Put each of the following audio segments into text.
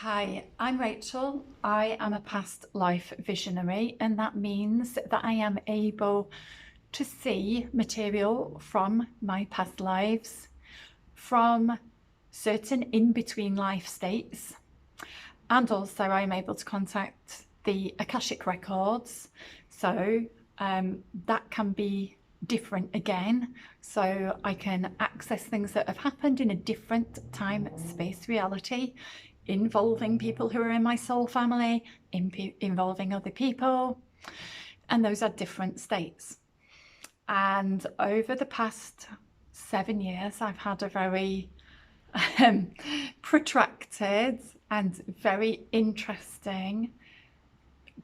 Hi, I'm Rachel. I am a past life visionary, and that means that I am able to see material from my past lives, from certain in-between life states, and also I'm able to contact the Akashic records. So that can be different again. So I can access things that have happened in a different time, space, reality, involving people who are in my soul family, involving other people, and those are different states. And over the past 7 years, I've had a very protracted and very interesting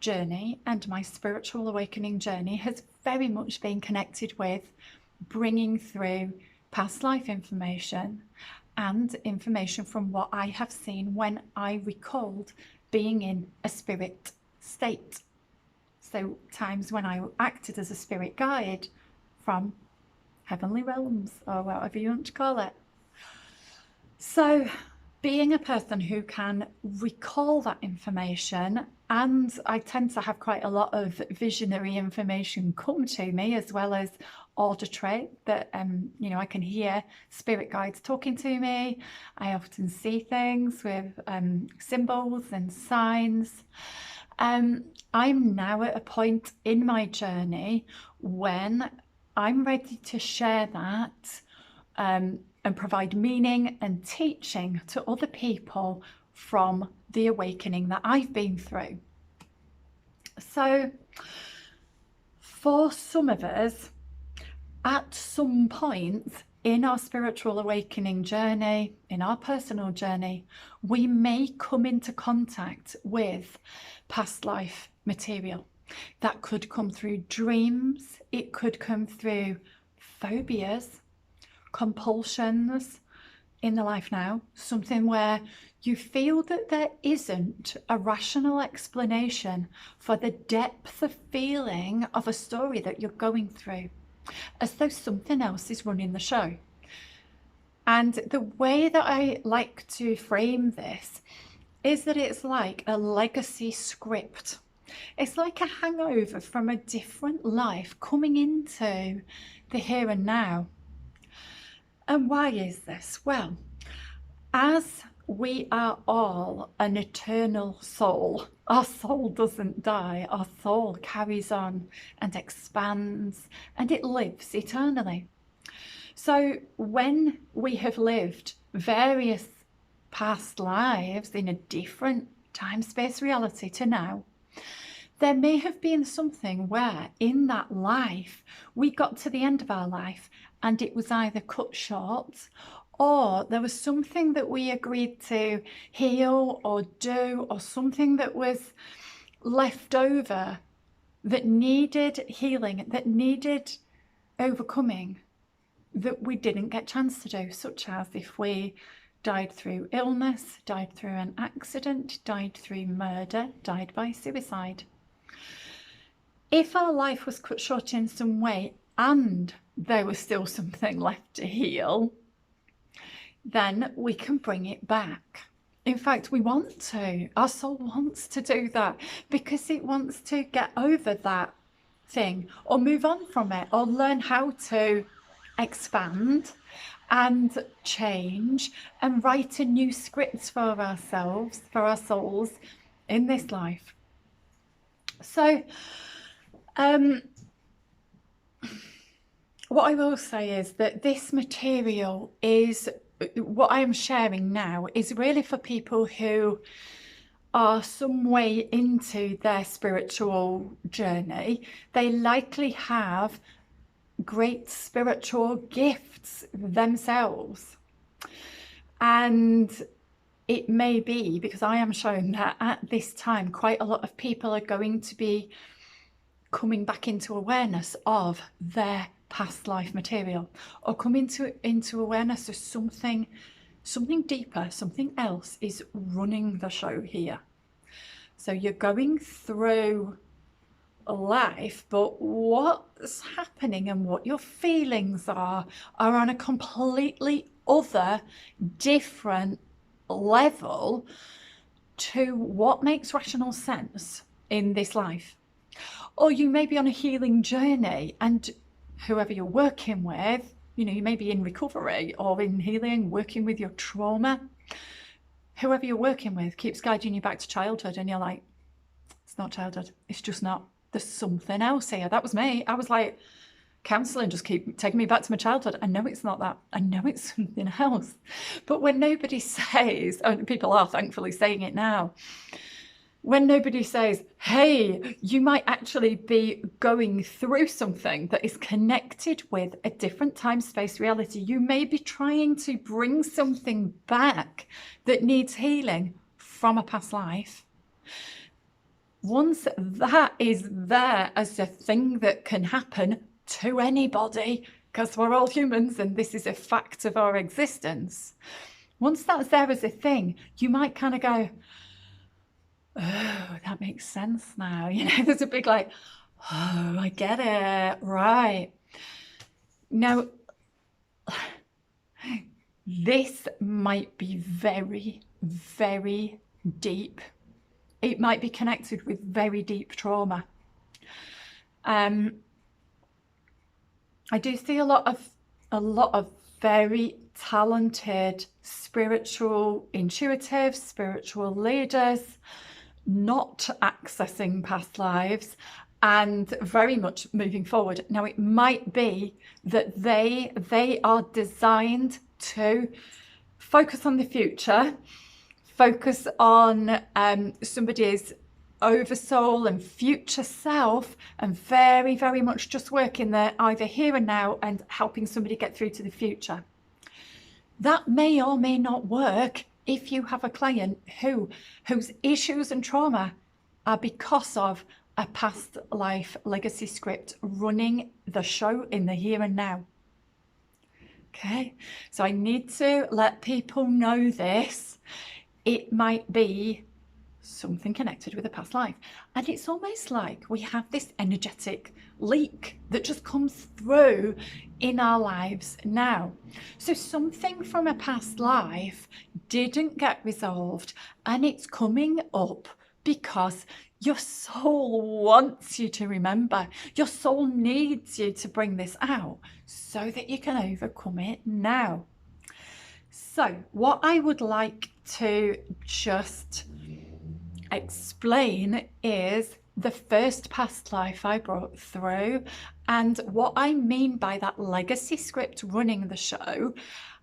journey, and my spiritual awakening journey has very much been connected with bringing through past life information and information from what I have seen when I recalled being in a spirit state. So times when I acted as a spirit guide from heavenly realms, or whatever you want to call it. So being a person who can recall that information, and I tend to have quite a lot of visionary information come to me, as well as auditory, that I can hear spirit guides talking to me. I often see things with symbols and signs. I'm now at a point in my journey when I'm ready to share that and provide meaning and teaching to other people from the awakening that I've been through. So for some of us, at some point in our spiritual awakening journey, in our personal journey, we may come into contact with past life material. That could come through dreams, it could come through phobias, compulsions in the life now, something where you feel that there isn't a rational explanation for the depth of feeling of a story that you're going through, as though something else is running the show. And the way that I like to frame this is that it's like a legacy script. It's like a hangover from a different life coming into the here and now. And why is this? Well, as we are all an eternal soul, our soul doesn't die, our soul carries on and expands, and it lives eternally. So when we have lived various past lives in a different time, space, reality to now, there may have been something where in that life we got to the end of our life and it was either cut short, or there was something that we agreed to heal or do, or something that was left over that needed healing, that needed overcoming, that we didn't get a chance to do, such as if we died through illness, died through an accident, died through murder, died by suicide. If our life was cut short in some way and there was still something left to heal, then we can bring it back. In fact, we want to. Our soul wants to do that because it wants to get over that thing or move on from it or learn how to expand and change and write a new script for ourselves, for our souls in this life. So what I will say is that this material is, what I am sharing now is really for people who are some way into their spiritual journey. They likely have great spiritual gifts themselves. And it may be, because I am shown that at this time, quite a lot of people are going to be coming back into awareness of their past life material, or come into awareness of something deeper, something else is running the show here. So you're going through life, but what's happening and what your feelings are on a completely other, different level to what makes rational sense in this life. Or you may be on a healing journey, and whoever you're working with, you may be in recovery or in healing, working with your trauma. Whoever you're working with keeps guiding you back to childhood, and you're like, it's not childhood, it's just not. There's something else here. That was me. I was like, counselling just keep taking me back to my childhood. I know it's not that. I know it's something else. But when nobody says, and people are thankfully saying it now, when nobody says, hey, you might actually be going through something that is connected with a different time-space reality. You may be trying to bring something back that needs healing from a past life. Once that is there as a thing that can happen to anybody, because we're all humans and this is a fact of our existence, once that's there as a thing, you might kind of go, oh, that makes sense now. There's a big like, oh, I get it. Right. Now, this might be very, very deep. It might be connected with very deep trauma. I do see a lot of very talented spiritual intuitives, spiritual leaders, not accessing past lives and very much moving forward. Now, it might be that they are designed to focus on the future, focus on somebody's oversoul and future self, and very, very much just working there either here and now and helping somebody get through to the future. That may or may not work if you have a client whose issues and trauma are because of a past life legacy script running the show in the here and now. Okay, so I need to let people know this. It might be something connected with a past life. And it's almost like we have this energetic leak that just comes through in our lives now. So something from a past life didn't get resolved, and it's coming up because your soul wants you to remember. Your soul needs you to bring this out so that you can overcome it now. So what I would like to just explain is the first past life I brought through, and what I mean by that legacy script running the show,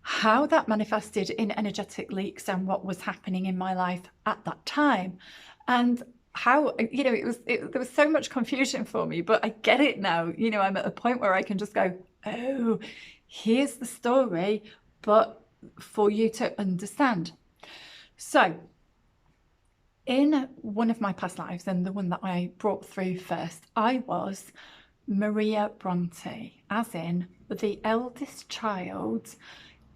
how that manifested in energetic leaks and what was happening in my life at that time, and how, there was so much confusion for me, but I get it now. I'm at a point where I can just go, oh, here's the story, but for you to understand. So in one of my past lives, and the one that I brought through first, I was Maria Bronte, as in the eldest child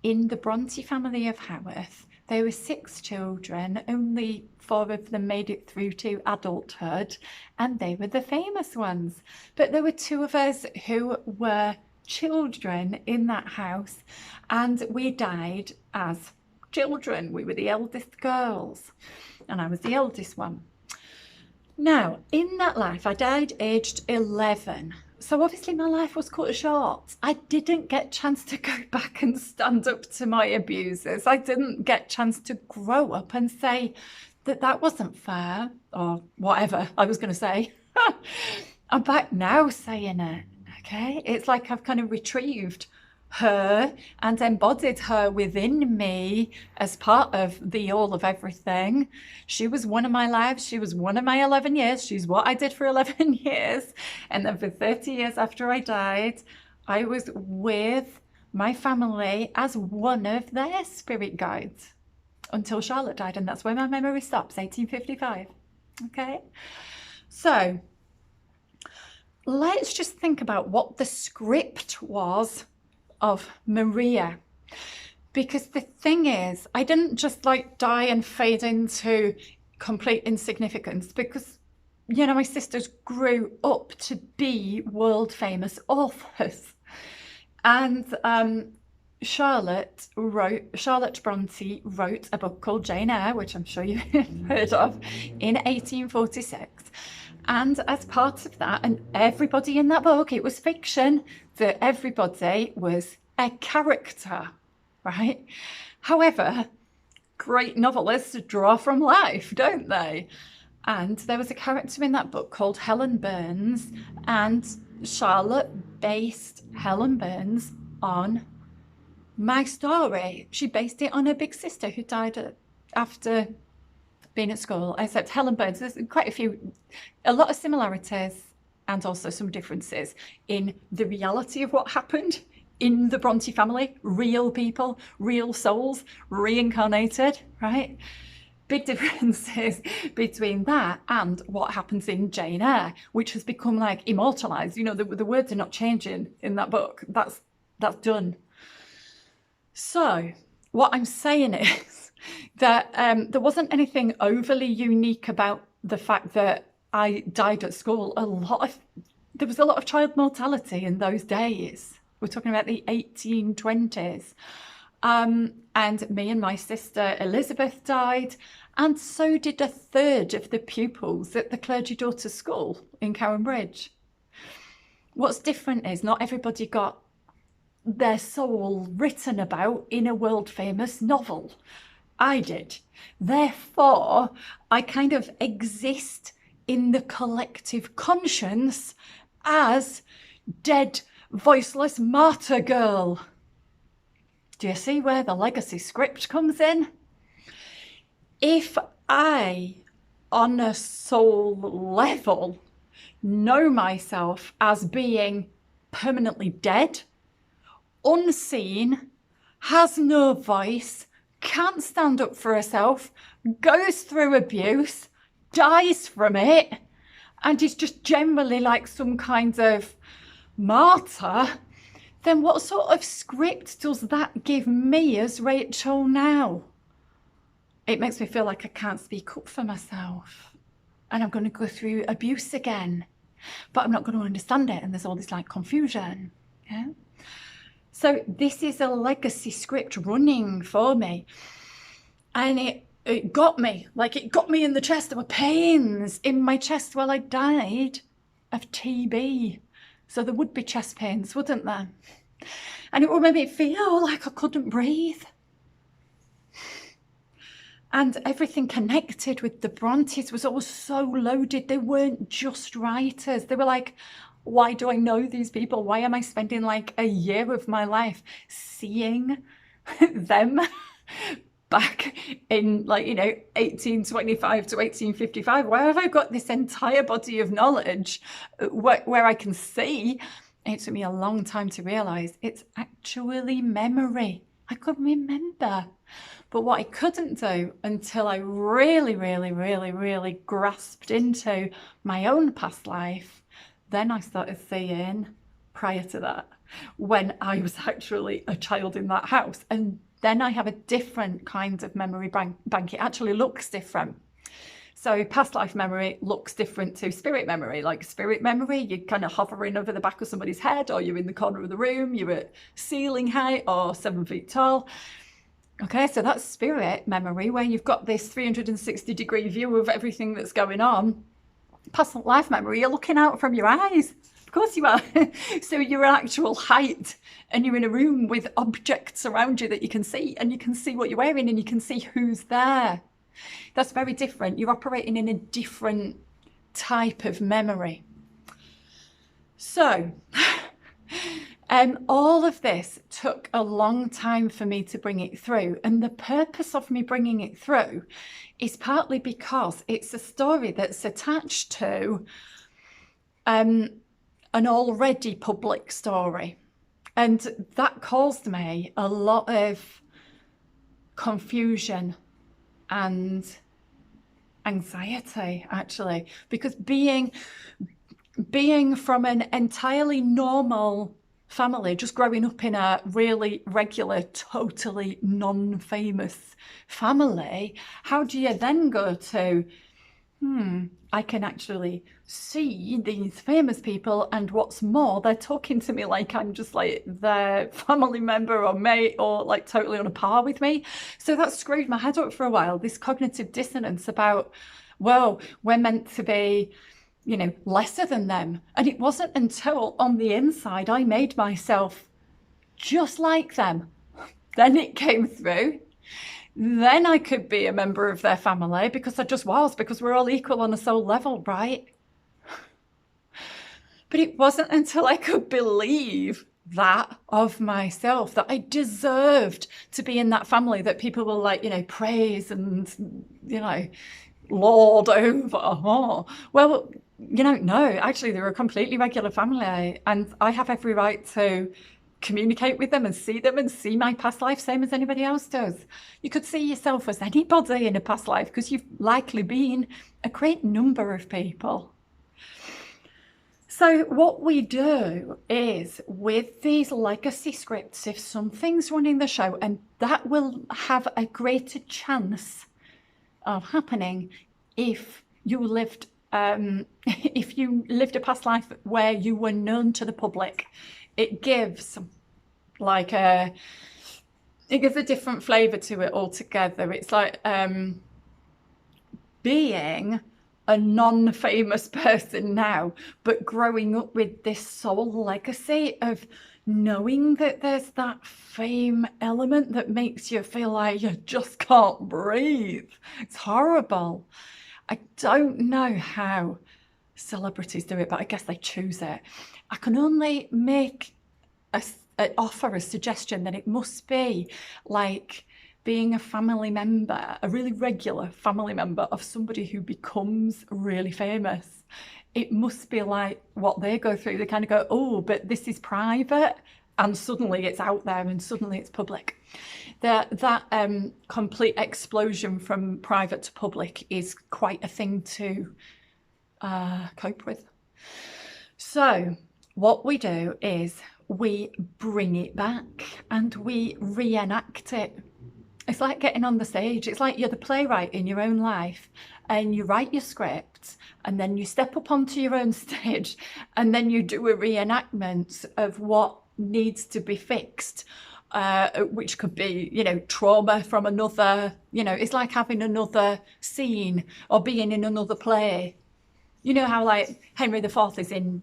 in the Bronte family of Haworth. There were 6 children, only 4 of them made it through to adulthood, and they were the famous ones. But there were 2 of us who were children in that house, and we died as children. We were the eldest girls, and I was the eldest one. Now, in that life, I died aged 11. So obviously my life was cut short. I didn't get a chance to go back and stand up to my abusers. I didn't get a chance to grow up and say that that wasn't fair, or whatever I was going to say. I'm back now saying it, okay? It's like I've kind of retrieved her and embodied her within me as part of the all of everything. She was one of my lives. She was one of my 11 years. She's what I did for 11 years. And then for 30 years after I died, I was with my family as one of their spirit guides until Charlotte died. And that's where my memory stops, 1855. Okay. So let's just think about what the script was of Maria, because the thing is, I didn't just like die and fade into complete insignificance, because my sisters grew up to be world famous authors, and Charlotte Bronte wrote a book called Jane Eyre, which I'm sure you've heard of, in 1846. And as part of that, and everybody in that book, it was fiction, that everybody was a character, right? However, great novelists draw from life, don't they? And there was a character in that book called Helen Burns, and Charlotte based Helen Burns on my story. She based it on her big sister who died after being at school, except Helen Burns, there's quite a lot of similarities and also some differences in the reality of what happened in the Bronte family. Real people, real souls, reincarnated, right? Big differences between that and what happens in Jane Eyre, which has become like immortalized. You know, the words are not changing in that book. That's done. So what I'm saying is that there wasn't anything overly unique about the fact that I died at school. There was a lot of child mortality in those days. We're talking about the 1820s. And me and my sister Elizabeth died, and so did a third of the pupils at the Clergy Daughters School in Cowan Bridge. What's different is not everybody got their soul written about in a world famous novel. I did. Therefore, I kind of exist in the collective conscience as dead, voiceless martyr girl. Do you see where the legacy script comes in? If I, on a soul level, know myself as being permanently dead, unseen, has no voice, can't stand up for herself, goes through abuse, dies from it, and is just generally like some kind of martyr, then what sort of script does that give me as Rachel now? It makes me feel like I can't speak up for myself, and I'm going to go through abuse again, but I'm not going to understand it, and there's all this like confusion. Yeah. So this is a legacy script running for me, and it got me, like it got me in the chest. There were pains in my chest while I died of TB. So there would be chest pains, wouldn't there? And it would make me feel like I couldn't breathe. And everything connected with the Brontes was all so loaded. They weren't just writers. They were like, why do I know these people? Why am I spending like a year of my life seeing them back in, like, you know, 1825 to 1855? Why have I got this entire body of knowledge where I can see? It took me a long time to realise it's actually memory. I could remember. But what I couldn't do until I really, really, really, really grasped into my own past life, then I started seeing, prior to that, when I was actually a child in that house. And then I have a different kind of memory bank. It actually looks different. So past life memory looks different to spirit memory. Like spirit memory, you're kind of hovering over the back of somebody's head, or you're in the corner of the room, you're at ceiling height or 7 feet tall. Okay, so that's spirit memory, where you've got this 360-degree view of everything that's going on. Past life memory, you're looking out from your eyes. Of course you are. So you're at actual height, and you're in a room with objects around you that you can see, and you can see what you're wearing, and you can see who's there. That's very different. You're operating in a different type of memory. So all of this took a long time for me to bring it through. And the purpose of me bringing it through is partly because it's a story that's attached to an already public story. And that caused me a lot of confusion and anxiety, actually, because being from an entirely normal family, just growing up in a really regular, totally non-famous family, how do you then go to I can actually see these famous people, and what's more, they're talking to me like I'm just like their family member or mate, or like totally on a par with me. So that screwed my head up for a while, this cognitive dissonance about, well, we're meant to be, you know, lesser than them. And it wasn't until on the inside I made myself just like them, then it came through. Then I could be a member of their family because I just was, because we're all equal on a soul level, right? But it wasn't until I could believe that of myself, that I deserved to be in that family that people will, like, you know, praise and, you know, lord over. Oh, well, you know, no, actually they're a completely regular family, and I have every right to communicate with them and see my past life same as anybody else does. You could see yourself as anybody in a past life because you've likely been a great number of people. So what we do is, with these legacy scripts, if something's running the show, and that will have a greater chance of happening if you lived a past life where you were known to the public. It gives like a different flavour to it altogether. It's like being a non-famous person now, but growing up with this soul legacy of knowing that there's that fame element that makes you feel like you just can't breathe. It's horrible. I don't know how celebrities do it, but I guess they choose it. I can only make offer a suggestion that it must be like being a family member, a really regular family member of somebody who becomes really famous. It must be like what they go through. They kind of go, oh, but this is private, and suddenly it's out there and suddenly it's public. That complete explosion from private to public is quite a thing to cope with. So what we do is we bring it back and we reenact it. It's like getting on the stage. It's like you're the playwright in your own life, and you write your script, and then you step up onto your own stage, and then you do a reenactment of what needs to be fixed, which could be, you know, trauma from another, you know, it's like having another scene or being in another play. You know how like Henry IV is in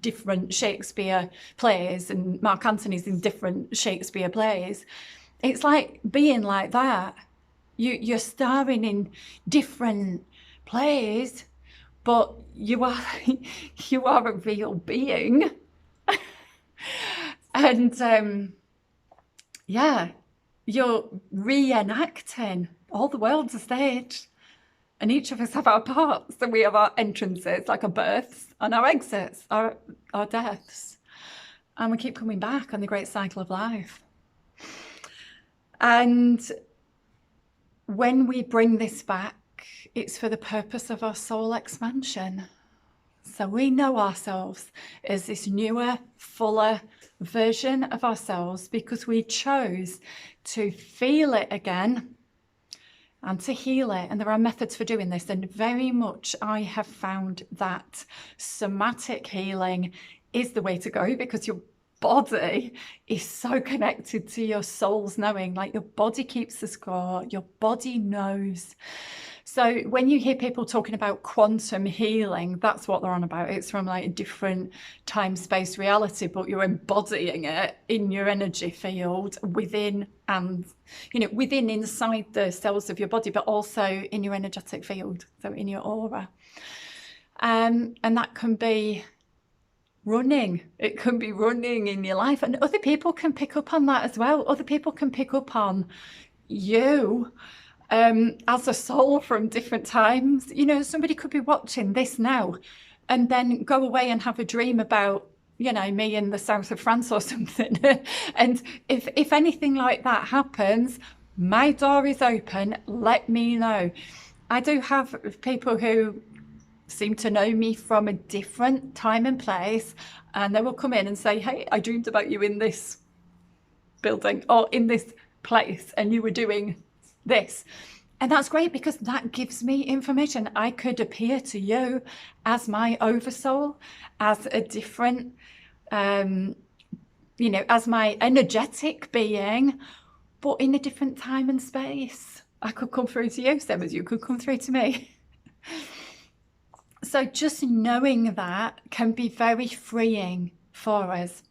different Shakespeare plays and Mark Antony's in different Shakespeare plays. It's like being like that. You're starring in different plays, but you are a real being. And yeah, you're reenacting. All the world's a stage, and each of us have our parts. So we have our entrances, like our births, and our exits, our deaths, and we keep coming back on the great cycle of life. And when we bring this back, it's for the purpose of our soul expansion. So we know ourselves as this newer, fuller version of ourselves because we chose to feel it again and to heal it. And there are methods for doing this. And very much I have found that somatic healing is the way to go, because your body is so connected to your soul's knowing. Like, your body keeps the score, your body knows. So when you hear people talking about quantum healing, that's what they're on about. It's from like a different time, space, reality, but you're embodying it in your energy field within, and, you know, within, inside the cells of your body, but also in your energetic field, so in your aura. And that can be running. It can be running in your life, and other people can pick up on that as well. Other people can pick up on you as a soul from different times. You know, somebody could be watching this now and then go away and have a dream about, you know, me in the south of France or something. And if anything like that happens, my door is open. Let me know. I do have people who seem to know me from a different time and place, and they will come in and say, hey, I dreamed about you in this building or in this place, and you were doing this. And that's great because that gives me information. I could appear to you as my oversoul, as a different, you know, as my energetic being, but in a different time and space. I could come through to you, same as you could come through to me. So just knowing that can be very freeing for us.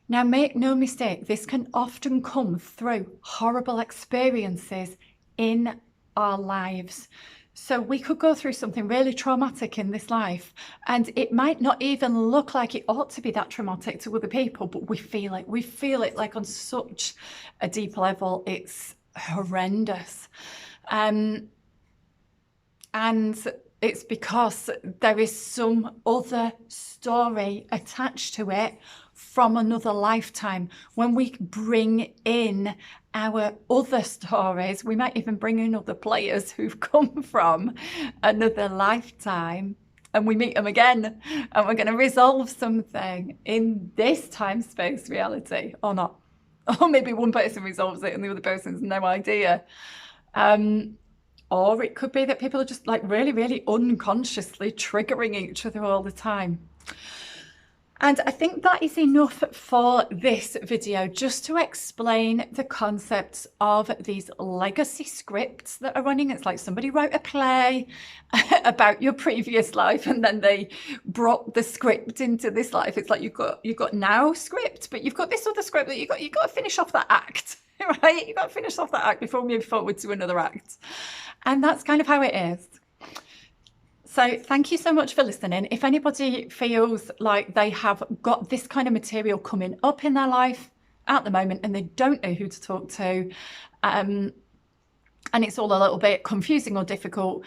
Now, make no mistake, this can often come through horrible experiences in our lives. So we could go through something really traumatic in this life, and it might not even look like it ought to be that traumatic to other people, but we feel it. We feel it like on such a deep level. It's horrendous. And it's because there is some other story attached to it from another lifetime. When we bring in our other stories, we might even bring in other players who've come from another lifetime, and we meet them again, and we're going to resolve something in this time space reality, or not. Or maybe one person resolves it and the other person's no idea. Or it could be that people are just like really, really unconsciously triggering each other all the time. And I think that is enough for this video, just to explain the concepts of these legacy scripts that are running. It's like somebody wrote a play about your previous life and then they brought the script into this life. It's like you've got now script, but you've got this other script that you've got to finish off that act, right? You've got to finish off that act before we move forward to another act. And that's kind of how it is. So thank you so much for listening. If anybody feels like they have got this kind of material coming up in their life at the moment and they don't know who to talk to, and it's all a little bit confusing or difficult,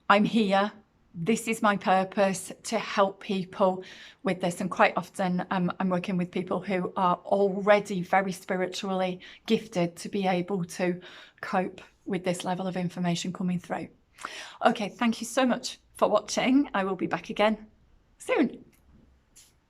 I'm here. This is my purpose, to help people with this. And quite often I'm working with people who are already very spiritually gifted to be able to cope with this level of information coming through. Okay, thank you so much for watching. I will be back again soon.